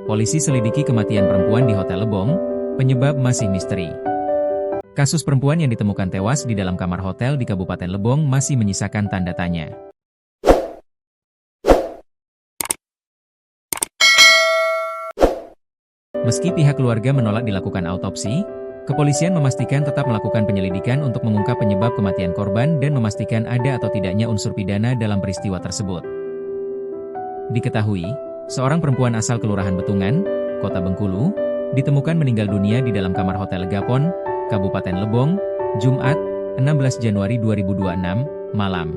Polisi selidiki kematian perempuan di Hotel Lebong, penyebab masih misteri. Kasus perempuan yang ditemukan tewas di dalam kamar hotel di Kabupaten Lebong masih menyisakan tanda tanya. Meski pihak keluarga menolak dilakukan autopsi, kepolisian memastikan tetap melakukan penyelidikan untuk mengungkap penyebab kematian korban dan memastikan ada atau tidaknya unsur pidana dalam peristiwa tersebut. Diketahui, seorang perempuan asal Kelurahan Betungan, Kota Bengkulu, ditemukan meninggal dunia di dalam kamar Hotel Legapon, Kabupaten Lebong, Jumat, 16 Januari 2026, malam.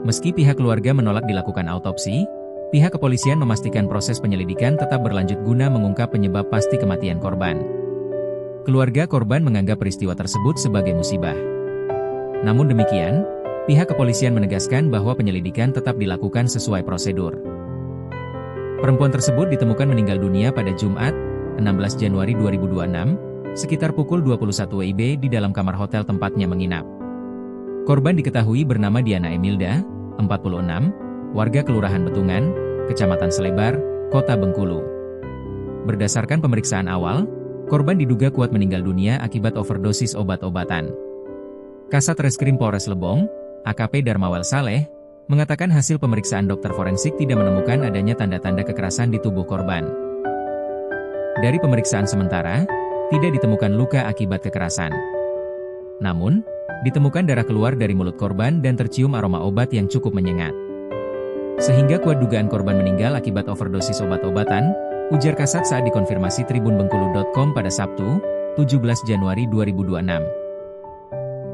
Meski pihak keluarga menolak dilakukan autopsi, pihak kepolisian memastikan proses penyelidikan tetap berlanjut guna mengungkap penyebab pasti kematian korban. Keluarga korban menganggap peristiwa tersebut sebagai musibah. Namun demikian, pihak kepolisian menegaskan bahwa penyelidikan tetap dilakukan sesuai prosedur. Perempuan tersebut ditemukan meninggal dunia pada Jumat, 16 Januari 2026, sekitar pukul 21 WIB di dalam kamar hotel tempatnya menginap. Korban diketahui bernama Diana Emilda, 46, warga Kelurahan Betungan, Kecamatan Selebar, Kota Bengkulu. Berdasarkan pemeriksaan awal, korban diduga kuat meninggal dunia akibat overdosis obat-obatan. Kasat Reskrim Polres Lebong, AKP Darmawel Saleh, mengatakan hasil pemeriksaan dokter forensik tidak menemukan adanya tanda-tanda kekerasan di tubuh korban. Dari pemeriksaan sementara, tidak ditemukan luka akibat kekerasan. Namun, ditemukan darah keluar dari mulut korban dan tercium aroma obat yang cukup menyengat. Sehingga kuat dugaan korban meninggal akibat overdosis obat-obatan, ujar Kasat saat dikonfirmasi tribunbengkulu.com pada Sabtu, 17 Januari 2026.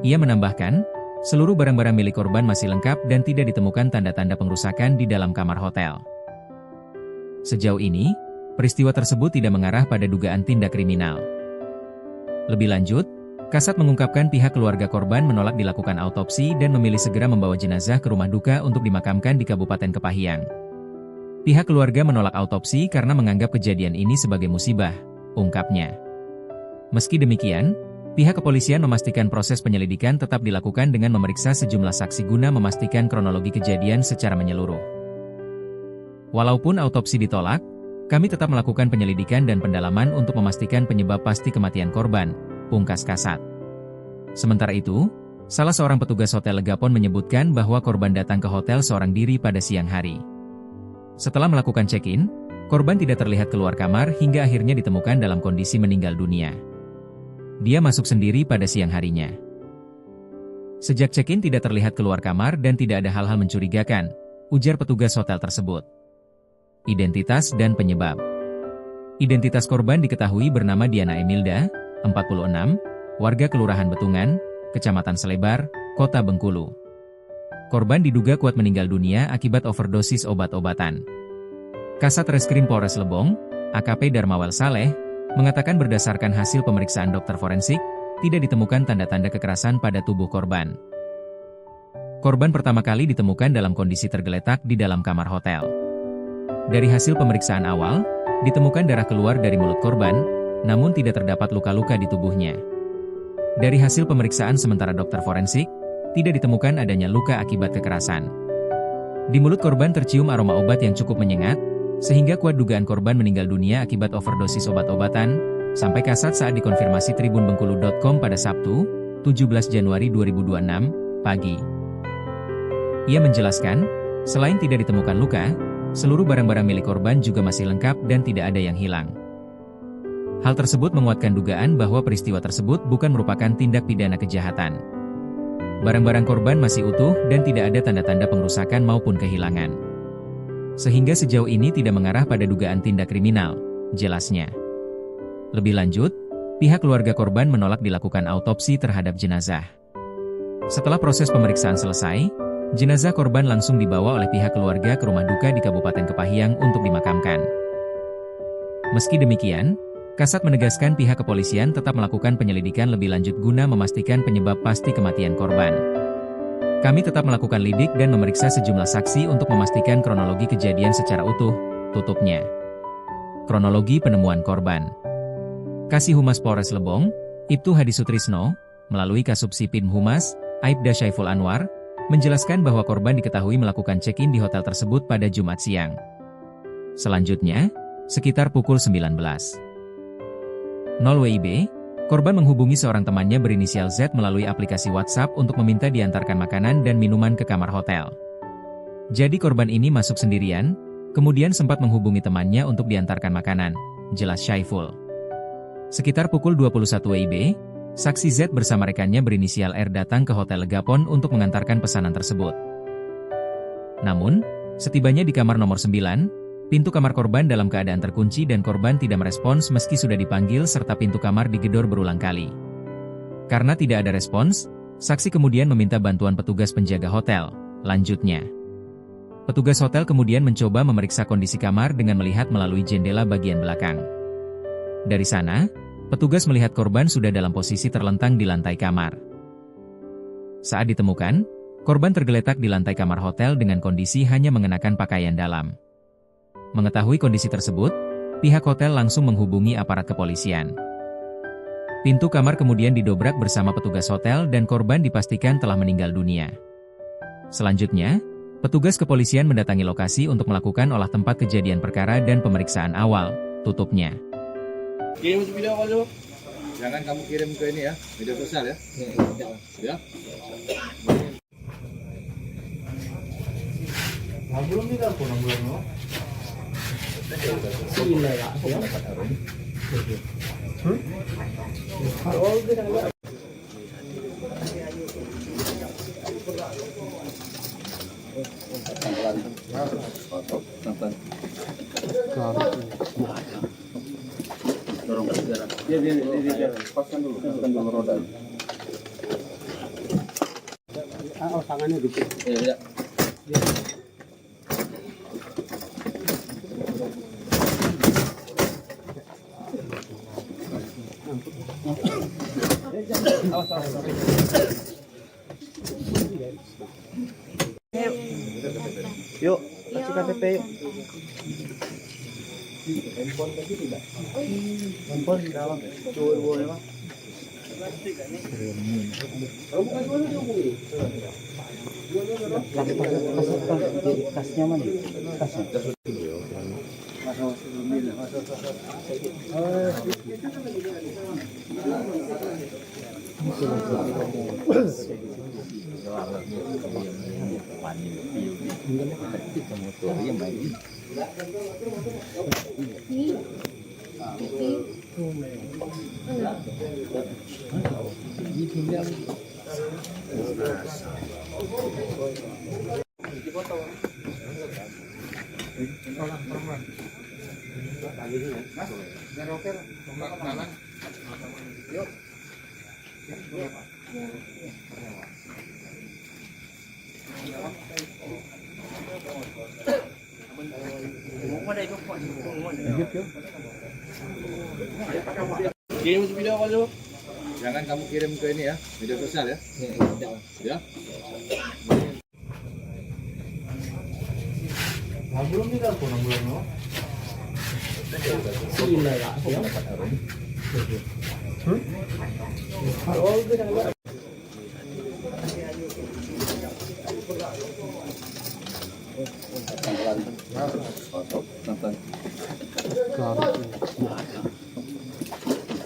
Ia menambahkan, seluruh barang-barang milik korban masih lengkap dan tidak ditemukan tanda-tanda pengrusakan di dalam kamar hotel. Sejauh ini, peristiwa tersebut tidak mengarah pada dugaan tindak kriminal. Lebih lanjut, Kasat mengungkapkan pihak keluarga korban menolak dilakukan autopsi dan memilih segera membawa jenazah ke rumah duka untuk dimakamkan di Kabupaten Kepahyang. Pihak keluarga menolak autopsi karena menganggap kejadian ini sebagai musibah, ungkapnya. Meski demikian, pihak kepolisian memastikan proses penyelidikan tetap dilakukan dengan memeriksa sejumlah saksi guna memastikan kronologi kejadian secara menyeluruh. Walaupun autopsi ditolak, kami tetap melakukan penyelidikan dan pendalaman untuk memastikan penyebab pasti kematian korban, pungkas Kasat. Sementara itu, salah seorang petugas Hotel Legapon menyebutkan bahwa korban datang ke hotel seorang diri pada siang hari. Setelah melakukan check-in, korban tidak terlihat keluar kamar hingga akhirnya ditemukan dalam kondisi meninggal dunia. Dia masuk sendiri pada siang harinya. Sejak check-in tidak terlihat keluar kamar dan tidak ada hal-hal mencurigakan, ujar petugas hotel tersebut. Identitas dan penyebab. Identitas korban diketahui bernama Diana Emilda, 46, warga Kelurahan Betungan, Kecamatan Selebar, Kota Bengkulu. Korban diduga kuat meninggal dunia akibat overdosis obat-obatan. Kasat Reskrim Polres Lebong, AKP Darmawel Saleh, mengatakan berdasarkan hasil pemeriksaan dokter forensik, tidak ditemukan tanda-tanda kekerasan pada tubuh korban. Korban pertama kali ditemukan dalam kondisi tergeletak di dalam kamar hotel. Dari hasil pemeriksaan awal, ditemukan darah keluar dari mulut korban, namun tidak terdapat luka-luka di tubuhnya. Dari hasil pemeriksaan sementara dokter forensik, tidak ditemukan adanya luka akibat kekerasan. Di mulut korban tercium aroma obat yang cukup menyengat, sehingga kuat dugaan korban meninggal dunia akibat overdosis obat-obatan, sampai Kasat saat dikonfirmasi tribunbengkulu.com pada Sabtu, 17 Januari 2026, pagi. Ia menjelaskan, selain tidak ditemukan luka, seluruh barang-barang milik korban juga masih lengkap dan tidak ada yang hilang. Hal tersebut menguatkan dugaan bahwa peristiwa tersebut bukan merupakan tindak pidana kejahatan. Barang-barang korban masih utuh dan tidak ada tanda-tanda pengrusakan maupun kehilangan. Sehingga sejauh ini tidak mengarah pada dugaan tindak kriminal, jelasnya. Lebih lanjut, pihak keluarga korban menolak dilakukan autopsi terhadap jenazah. Setelah proses pemeriksaan selesai, jenazah korban langsung dibawa oleh pihak keluarga ke rumah duka di Kabupaten Kepahyang untuk dimakamkan. Meski demikian, Kasat menegaskan pihak kepolisian tetap melakukan penyelidikan lebih lanjut guna memastikan penyebab pasti kematian korban. Kami tetap melakukan lidik dan memeriksa sejumlah saksi untuk memastikan kronologi kejadian secara utuh, tutupnya. Kronologi penemuan korban. Kasih Humas Polres Lebong, Ibtu Hadi Sutrisno, melalui Kasubsipin Humas, Aibda Syaiful Anwar, menjelaskan bahwa korban diketahui melakukan check-in di hotel tersebut pada Jumat siang. Selanjutnya, sekitar pukul 19.00 WIB, korban menghubungi seorang temannya berinisial Z melalui aplikasi WhatsApp untuk meminta diantarkan makanan dan minuman ke kamar hotel. Jadi korban ini masuk sendirian, kemudian sempat menghubungi temannya untuk diantarkan makanan, jelas Syaiful. Sekitar pukul 21 WIB, saksi Z bersama rekannya berinisial R datang ke Hotel Legapon untuk mengantarkan pesanan tersebut. Namun, setibanya di kamar nomor 9, pintu kamar korban dalam keadaan terkunci dan korban tidak merespons meski sudah dipanggil serta pintu kamar digedor berulang kali. Karena tidak ada respons, saksi kemudian meminta bantuan petugas penjaga hotel. Lanjutnya, petugas hotel kemudian mencoba memeriksa kondisi kamar dengan melihat melalui jendela bagian belakang. Dari sana, petugas melihat korban sudah dalam posisi terlentang di lantai kamar. Saat ditemukan, korban tergeletak di lantai kamar hotel dengan kondisi hanya mengenakan pakaian dalam. Mengetahui kondisi tersebut, pihak hotel langsung menghubungi aparat kepolisian. Pintu kamar kemudian didobrak bersama petugas hotel dan korban dipastikan telah meninggal dunia. Selanjutnya, petugas kepolisian mendatangi lokasi untuk melakukan olah tempat kejadian perkara dan pemeriksaan awal, tutupnya. Kirim video apa dulu? Jangan kamu kirim ke ini ya, media sosial ya. Ya. belum tidak pun belum. Dorong sejarah. Dia paskan dulu roda. Oh, tangannya dikit. Iya. Yuk, kasih KTP yuk. Handphone di dalam. Coba boleh Pak. Kasnya mana? Kasnya. Kirim video apa dulu? Jangan kamu kirim ke ini ya, media sosial ya. Ya. Belum tidak pun belum.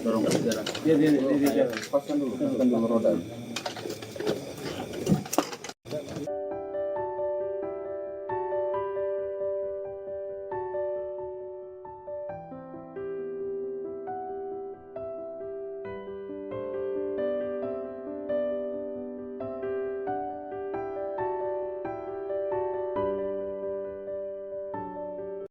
Dorong sejarah. Dia paskan dulu roda.